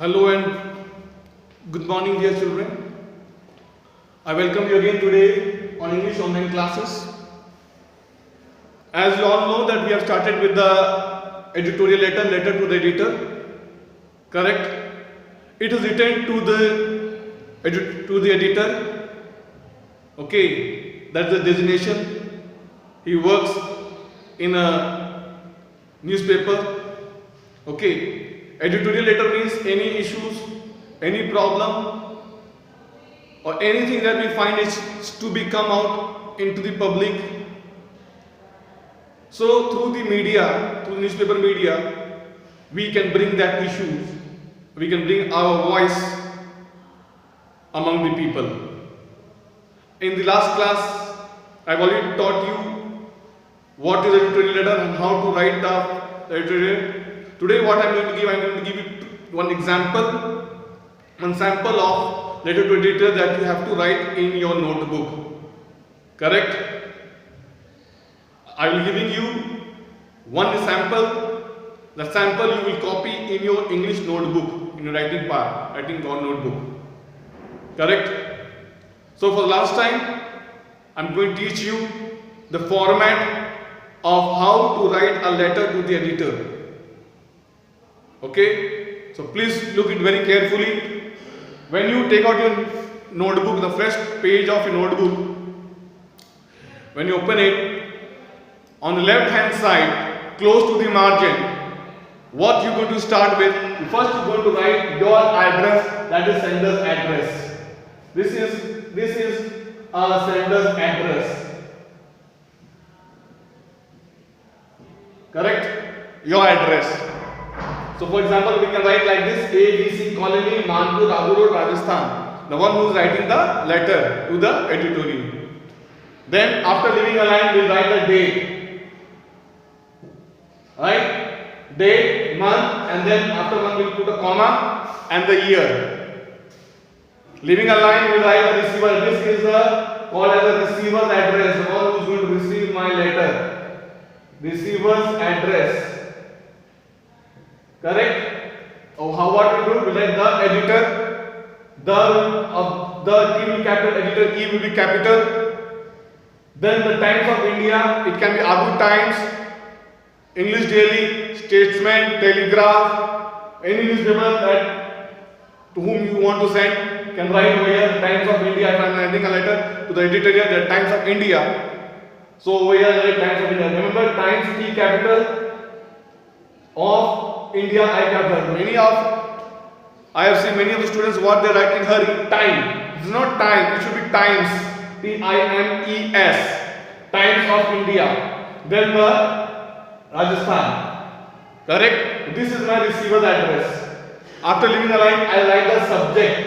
Hello and good morning, dear children. I welcome you again today on English online classes. As you all know that we have started with the editorial letter to the editor. Correct? It is written to the editor. Okay, that's the designation. He works in a newspaper. Okay. Editorial letter means any issues, any problem, or anything that we find is to be come out into the public. So through the media, through the newspaper media, we can bring that issues, we can bring our voice among the people. In the last class, I've already taught you what is editorial letter and how to write the editorial. Today what I'm going to give you one sample of letter to editor that you have to write in your notebook. Correct? I will giving you one sample. The sample you will copy in your English notebook, in your writing notebook. Correct? So for the last time, I'm going to teach you the format of how to write a letter to the editor. Okay, so please look it very carefully. When you take out your notebook, the fresh page of your notebook, when you open it, on the left hand side, close to the margin, what you're going to start with, first you're going to write your address, that is sender's address. This is a sender's address. Correct? Your address. So for example, we can write like this: ABC Colony, Manpur, Abu Road, Rajasthan. The one who is writing the letter to the editorial. Then after leaving a line, we will write the date. Right? Date, month, and then after month we will put a comma and the year. Leaving a line, we will write the receiver. This is called as a receiver's address. The one who is going to receive my letter. Receiver's address. Correct? Oh, what we do? We write the editor. The T will be capital, editor E will be capital. Then the Times of India, it can be Abu Times, English Daily, Statesman, Telegraph, any newspaper that to whom you want to send can write over here the Times of India. If I am writing a letter to the editorial, the Times of India. So over here the Times of India. Remember, Times T capital of India I capital. I have seen many of the students what they write in hurry. Time. It's not time. It should be Times. Times. Times of India. Then the Rajasthan. Correct? This is my receiver's address. After leaving the line, I write the subject.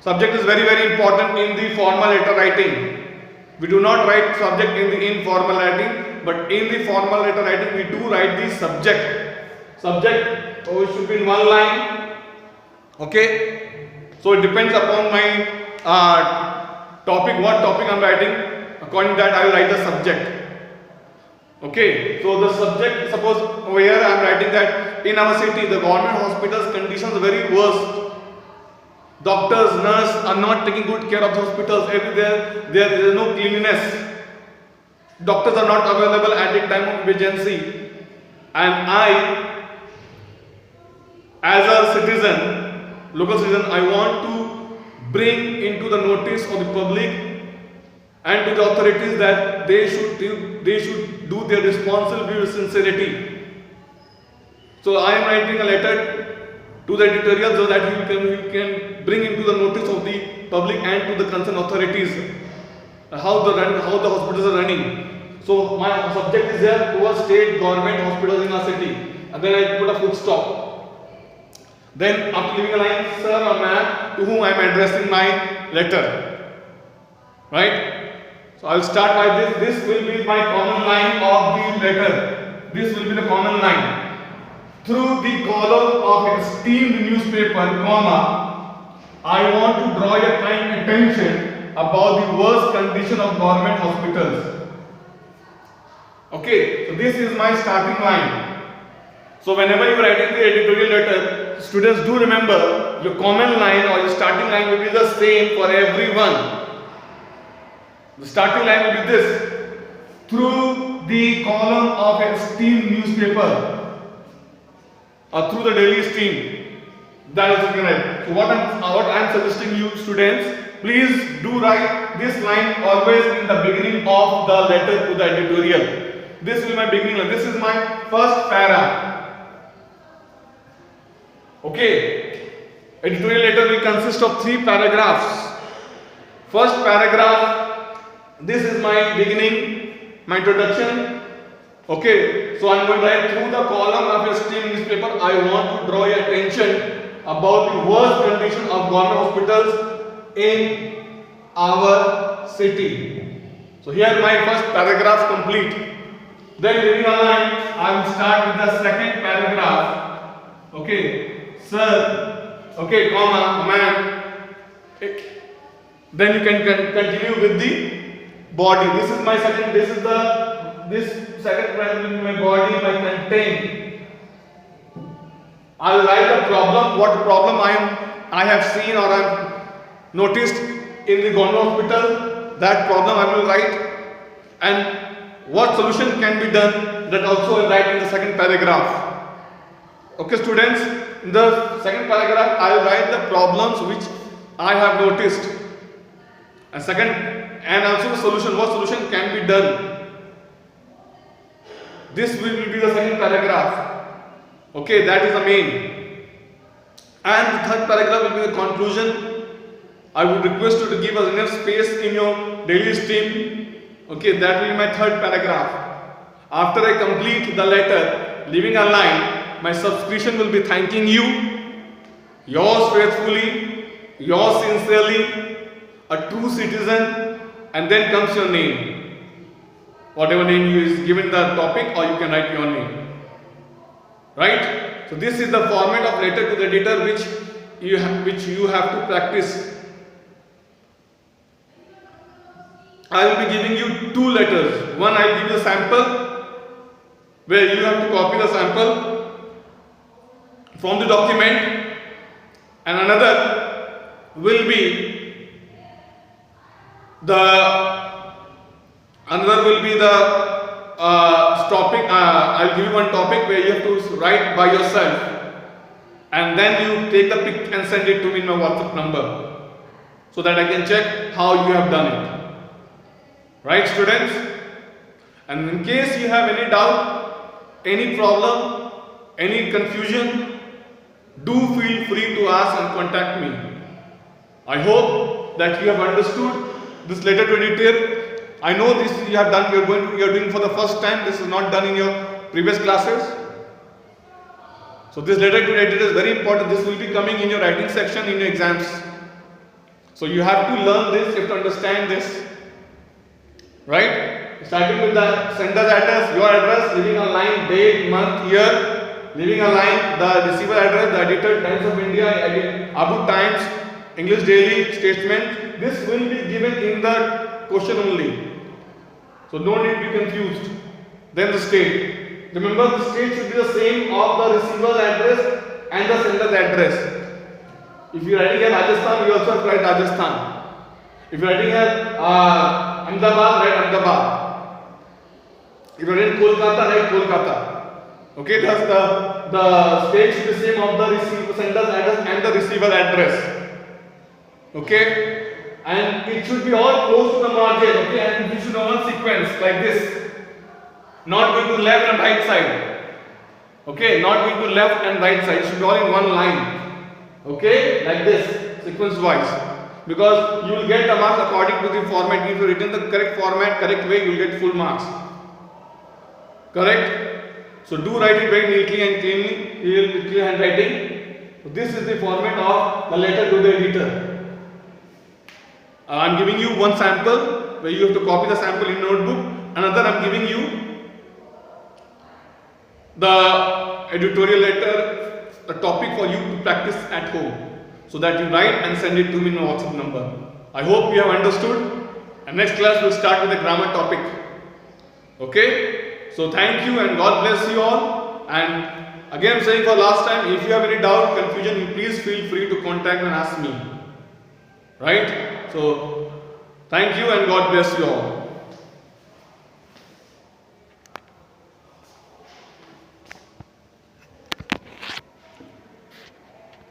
Subject is very, very important in the formal letter writing. We do not write subject in the informal writing, but in the formal letter writing we do write the subject. Subject should be in one line. Okay. So it depends upon my topic, what topic I am writing. According to that I will write the subject. Okay. So the subject, suppose over here I am writing that in our city the government hospitals conditions are very worst. Doctors, nurses are not taking good care of the hospitals. Everywhere there is no cleanliness. Doctors are not available at the time of emergency. And I, as a citizen, local citizen, I want to bring into the notice of the public and to the authorities that they should do their responsibility with sincerity. So I am writing a letter to the editorial so that you can bring into the notice of the public and to the concerned authorities how the hospitals are running. So my subject is there towards state government hospitals in our city, and then I put a full stop. Then after leaving a line, sir or ma'am, to whom I am addressing my letter. Right? So I will start by this. This will be my common line of the letter. This will be the common line. Through the column of esteemed newspaper, comma, I want to draw your kind attention about the worst condition of government hospitals. Okay, so this is my starting line. So whenever you are writing the editorial letter, students do remember your common line or your starting line will be the same for everyone. The starting line will be this: through the column of a steam newspaper or through the daily steam. That is correct. So what I am suggesting you students, please do write this line always in the beginning of the letter to the editorial. This will be my beginning line. This is my first para. Okay. Editorial letter will consist of 3 paragraphs. First paragraph, this is my beginning, my introduction. Okay, so I am going to write through the column of a steam newspaper. I want to draw your attention about the worst condition of government hospitals in our city. So here my first paragraph complete. Then moving on, I will start with the second paragraph. Okay, sir. Okay, comma, man. Then you can continue with the body. This is my second. This second paragraph will be my body, my content. I will write the problem, what problem I have seen or I have noticed in the government hospital. That problem I will write, and what solution can be done, that also I will write in the second paragraph. Okay, students, in the second paragraph I will write the problems which I have noticed, and also the solution, what solution can be done. This will be the second paragraph. Okay, that is the main. And the third paragraph will be the conclusion. I would request you to give us enough space in your daily stream. Okay, that will be my third paragraph. After I complete the letter, leaving a line, my subscription will be thanking you, yours faithfully, yours sincerely, a true citizen, and then comes your name. Whatever name you is given the topic, or you can write your name. Right? So this is the format of letter to the editor which you have to practice. I will be giving you 2 letters. One I will give you a sample where you have to copy the sample from the document, and another will be the topic. I will give you one topic where you have to write by yourself, and then you take the pic and send it to me in my WhatsApp number, so that I can check how you have done it. Right, students? And in case you have any doubt, any problem, any confusion, do feel free to ask and contact me. I hope that you have understood this letter to editor. I know this you have done, you are doing for the first time. This is not done in your previous classes. So this letter to editor is very important. This will be coming in your writing section in your exams. So you have to learn this, you have to understand this. Right? Starting with the sender's address, your address, leaving a line, date, month, year, leaving a line, the receiver address, the editor, Times of India, Abu Times, English Daily, Statesman. This will be given in the question only. So no need to be confused. Then the state. Remember, the state should be the same of the receiver's address and the sender's address. If you are writing here Rajasthan, you also have to write Rajasthan. If you are writing here Ahmedabad, write Ahmedabad. If you are writing Kolkata, write Kolkata. Okay, thus the state should be the same of the sender's address and the receiver address. Okay. And it should be all close to the margin, okay, and we should have one sequence like this. Not going to left and right side. Okay, not going to left and right side. It should be all in one line. Okay, like this, sequence wise. Because you will get the marks according to the format. If you written the correct format, correct way, you will get full marks. Correct? So do write it very neatly and cleanly, with clear handwriting. So this is the format of the letter to the editor. I am giving you one sample where you have to copy the sample in notebook. Another I am giving you the editorial letter, the topic for you to practice at home, so that you write and send it to me in my WhatsApp number. I hope you have understood, and next class we will start with the grammar topic. Okay, so thank you and God bless you all, and Again, I'm saying for last time, if you have any doubt, confusion, you please feel free to contact and ask me. Right? So, thank you and God bless you all.